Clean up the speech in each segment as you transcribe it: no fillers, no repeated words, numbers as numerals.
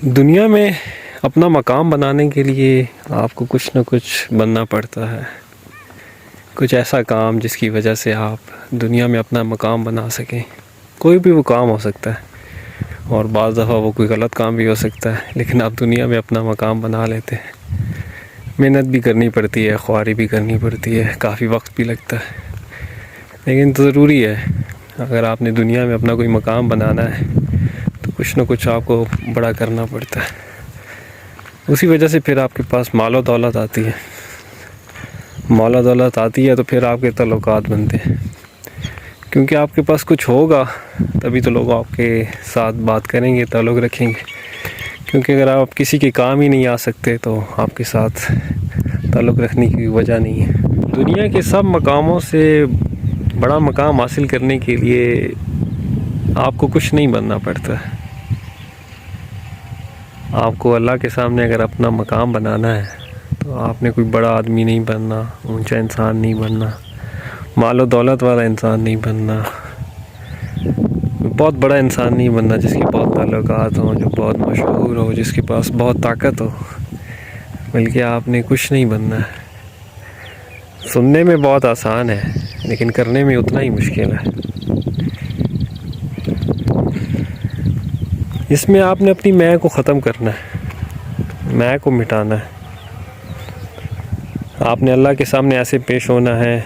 دنیا میں اپنا مقام بنانے کے لیے آپ کو کچھ نہ کچھ بننا پڑتا ہے، کچھ ایسا کام جس کی وجہ سے آپ دنیا میں اپنا مقام بنا سکیں۔ کوئی بھی وہ کام ہو سکتا ہے اور بعض دفعہ وہ کوئی غلط کام بھی ہو سکتا ہے، لیکن آپ دنیا میں اپنا مقام بنا لیتے ہیں۔ محنت بھی کرنی پڑتی ہے، خواری بھی کرنی پڑتی ہے، کافی وقت بھی لگتا ہے، لیکن ضروری ہے۔ اگر آپ نے دنیا میں اپنا کوئی مقام بنانا ہے تو کچھ نہ کچھ آپ کو بڑا کرنا پڑتا ہے۔ اسی وجہ سے پھر آپ کے پاس مال و دولت آتی ہے، مال و دولت آتی ہے تو پھر آپ کے تعلقات بنتے ہیں، کیونکہ آپ کے پاس کچھ ہوگا تبھی تو لوگ آپ کے ساتھ بات کریں گے، تعلق رکھیں گے۔ کیونکہ اگر آپ کسی کے کام ہی نہیں آ سکتے تو آپ کے ساتھ تعلق رکھنے کی وجہ نہیں ہے۔ دنیا کے سب مقاموں سے بڑا مقام حاصل کرنے کے لیے آپ کو کچھ نہیں بننا پڑتا۔ آپ کو اللہ کے سامنے اگر اپنا مقام بنانا ہے تو آپ نے کوئی بڑا آدمی نہیں بننا، اونچا انسان نہیں بننا، مال و دولت والا انسان نہیں بننا، بہت بڑا انسان نہیں بننا جس کے بہت تعلقات ہوں، جو بہت مشہور ہو، جس کے پاس بہت طاقت ہو، بلکہ آپ نے کچھ نہیں بننا ہے۔ سننے میں بہت آسان ہے لیکن کرنے میں اتنا ہی مشکل ہے۔ اس میں آپ نے اپنی میں کو ختم کرنا ہے، میں کو مٹانا ہے۔ آپ نے اللہ کے سامنے ایسے پیش ہونا ہے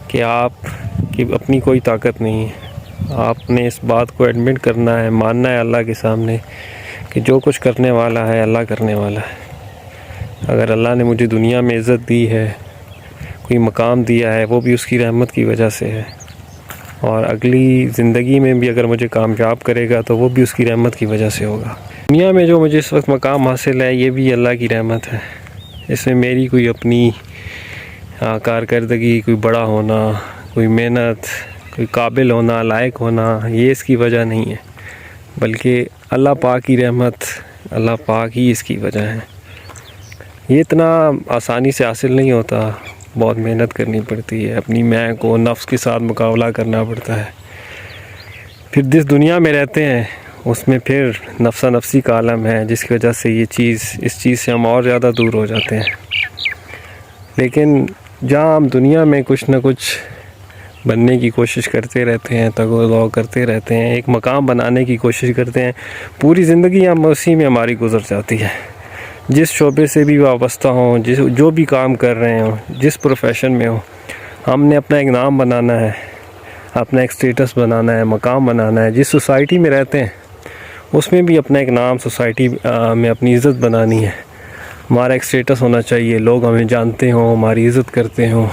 کہ آپ کی اپنی کوئی طاقت نہیں ہے۔ آپ نے اس بات کو ایڈمٹ کرنا ہے، ماننا ہے اللہ کے سامنے کہ جو کچھ کرنے والا ہے اللہ کرنے والا ہے۔ اگر اللہ نے مجھے دنیا میں عزت دی ہے، کوئی مقام دیا ہے، وہ بھی اس کی رحمت کی وجہ سے ہے، اور اگلی زندگی میں بھی اگر مجھے کامیاب کرے گا تو وہ بھی اس کی رحمت کی وجہ سے ہوگا۔ دنیا میں جو مجھے اس وقت مقام حاصل ہے یہ بھی اللہ کی رحمت ہے۔ اس میں میری کوئی اپنی کارکردگی، کوئی بڑا ہونا، کوئی محنت، کوئی قابل ہونا، لائق ہونا، یہ اس کی وجہ نہیں ہے، بلکہ اللہ پاک کی رحمت، اللہ پاک ہی اس کی وجہ ہے۔ یہ اتنا آسانی سے حاصل نہیں ہوتا، بہت محنت کرنی پڑتی ہے، اپنی میں کو نفس کے ساتھ مقابلہ کرنا پڑتا ہے۔ پھر جس دنیا میں رہتے ہیں اس میں پھر نفسا نفسی کا عالم ہے، جس کی وجہ سے اس چیز سے ہم اور زیادہ دور ہو جاتے ہیں۔ لیکن جہاں ہم دنیا میں کچھ نہ کچھ بننے کی کوشش کرتے رہتے ہیں، تگ و دو کرتے رہتے ہیں، ایک مقام بنانے کی کوشش کرتے ہیں، پوری زندگی ہم اسی میں ہماری گزر جاتی ہے۔ جس شعبے سے بھی وابستہ ہوں، جو بھی کام کر رہے ہوں، جس پروفیشن میں ہوں، ہم نے اپنا ایک نام بنانا ہے، اپنا ایک سٹیٹس بنانا ہے، مقام بنانا ہے۔ جس سوسائٹی میں رہتے ہیں اس میں بھی اپنا ایک نام، سوسائٹی میں اپنی عزت بنانی ہے۔ ہمارا ایک سٹیٹس ہونا چاہیے، لوگ ہمیں جانتے ہوں، ہماری عزت کرتے ہوں،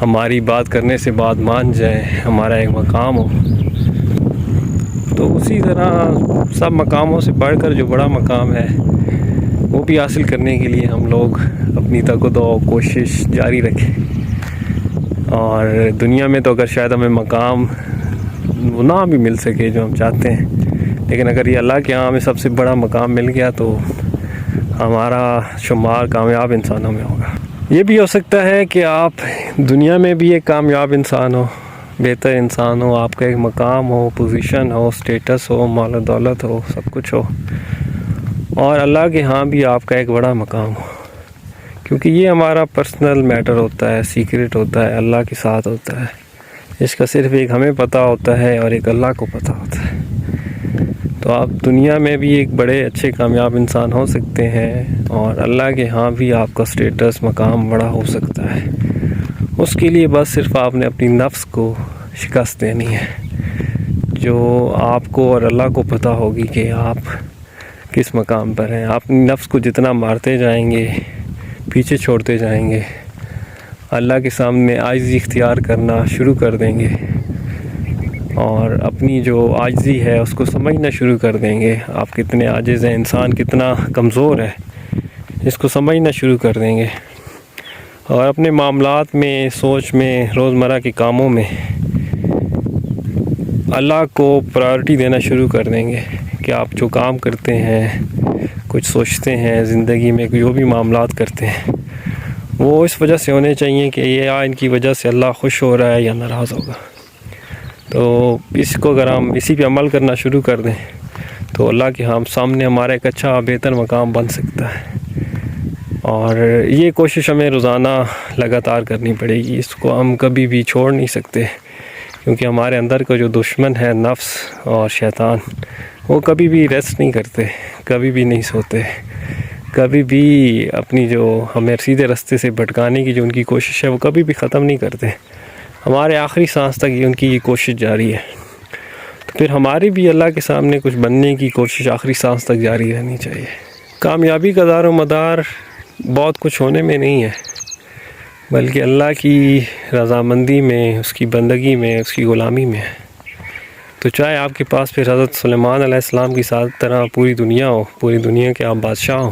ہماری بات کرنے سے بات مان جائیں، ہمارا ایک مقام ہو۔ تو اسی طرح سب مقاموں سے بڑھ کر جو بڑا مقام ہے وہ بھی حاصل کرنے کے لیے ہم لوگ اپنی تگ و دو کوشش جاری رکھیں۔ اور دنیا میں تو اگر شاید ہمیں مقام نہ بھی مل سکے جو ہم چاہتے ہیں، لیکن اگر یہ اللہ کے ہاں ہمیں سب سے بڑا مقام مل گیا تو ہمارا شمار کامیاب انسانوں میں ہوگا۔ یہ بھی ہو سکتا ہے کہ آپ دنیا میں بھی ایک کامیاب انسان ہو، بہتر انسان ہو، آپ کا ایک مقام ہو، پوزیشن ہو، سٹیٹس ہو، مال و دولت ہو، سب کچھ ہو، اور اللہ کے ہاں بھی آپ کا ایک بڑا مقام ہو، کیونکہ یہ ہمارا پرسنل میٹر ہوتا ہے، سیکرٹ ہوتا ہے، اللہ کے ساتھ ہوتا ہے۔ اس کا صرف ایک ہمیں پتہ ہوتا ہے اور ایک اللہ کو پتہ ہوتا ہے۔ تو آپ دنیا میں بھی ایک بڑے اچھے کامیاب انسان ہو سکتے ہیں، اور اللہ کے ہاں بھی آپ کا سٹیٹس، مقام بڑا ہو سکتا ہے۔ اس کے لیے بس صرف آپ نے اپنی نفس کو شکست دینی ہے، جو آپ کو اور اللہ کو پتہ ہوگی کہ آپ کس مقام پر ہیں۔ آپ اپنی نفس کو جتنا مارتے جائیں گے، پیچھے چھوڑتے جائیں گے، اللہ کے سامنے عاجزی اختیار کرنا شروع کر دیں گے، اور اپنی جو عاجزی ہے اس کو سمجھنا شروع کر دیں گے، آپ کتنے عاجز ہیں، انسان کتنا کمزور ہے، اس کو سمجھنا شروع کر دیں گے، اور اپنے معاملات میں، سوچ میں، روزمرہ کے کاموں میں اللہ کو پرائورٹی دینا شروع کر دیں گے کہ آپ جو کام کرتے ہیں، کچھ سوچتے ہیں زندگی میں، جو بھی معاملات کرتے ہیں، وہ اس وجہ سے ہونے چاہیے کہ یہ ان کی وجہ سے اللہ خوش ہو رہا ہے یا ناراض ہوگا۔ تو اس کو اگر ہم اسی پہ عمل کرنا شروع کر دیں تو اللہ کے سامنے ہمارا ایک اچھا بہتر مقام بن سکتا ہے. اور یہ کوشش ہمیں روزانہ لگاتار کرنی پڑے گی. اس کو ہم کبھی بھی چھوڑ نہیں سکتے، کیونکہ ہمارے اندر کا جو دشمن ہے نفس اور شیطان، وہ کبھی بھی ریسٹ نہیں کرتے، کبھی بھی نہیں سوتے، کبھی بھی اپنی جو ہمیں سیدھے راستے سے بھٹکانے کی جو ان کی کوشش ہے وہ کبھی بھی ختم نہیں کرتے. ہمارے آخری سانس تک ان کی یہ کوشش جاری ہے. تو پھر ہماری بھی اللہ کے سامنے کچھ بننے کی کوشش آخری سانس تک جاری رہنی چاہیے. کامیابی کا دار و مدار بہت کچھ ہونے میں نہیں ہے، بلکہ اللہ کی رضامندی میں، اس کی بندگی میں، اس کی غلامی میں ہے. تو چاہے آپ کے پاس پھر حضرت سلیمان علیہ السلام کی ساتھ طرح پوری دنیا ہو، پوری دنیا کے آپ بادشاہ ہوں،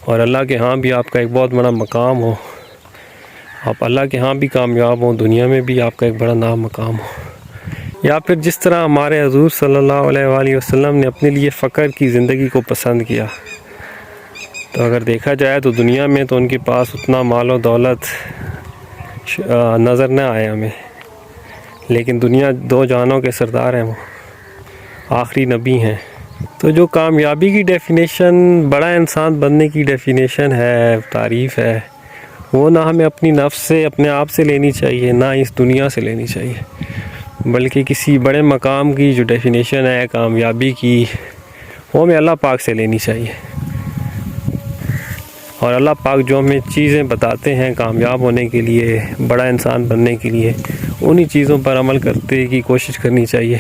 اور اللہ کے ہاں بھی آپ کا ایک بہت بڑا مقام ہو، آپ اللہ کے ہاں بھی کامیاب ہوں، دنیا میں بھی آپ کا ایک بڑا نام مقام ہو، یا پھر جس طرح ہمارے حضور صلی اللہ علیہ وآلہ وسلم نے اپنے لیے فقر کی زندگی کو پسند کیا. تو اگر دیکھا جائے تو دنیا میں تو ان کے پاس اتنا مال و دولت نظر نہ آئے ہمیں، لیکن دنیا دو جہانوں کے سردار ہیں، وہ آخری نبی ہیں. تو جو کامیابی کی ڈیفینیشن، بڑا انسان بننے کی ڈیفینیشن ہے، تعریف ہے، وہ نہ ہمیں اپنی نفس سے، اپنے آپ سے لینی چاہیے، نہ اس دنیا سے لینی چاہیے، بلکہ کسی بڑے مقام کی جو ڈیفینیشن ہے کامیابی کی، وہ ہمیں اللہ پاک سے لینی چاہیے. اور اللہ پاک جو ہمیں چیزیں بتاتے ہیں کامیاب ہونے کے لیے، بڑا انسان بننے کے لیے، انہی چیزوں پر عمل کرنے کی کوشش کرنی چاہیے.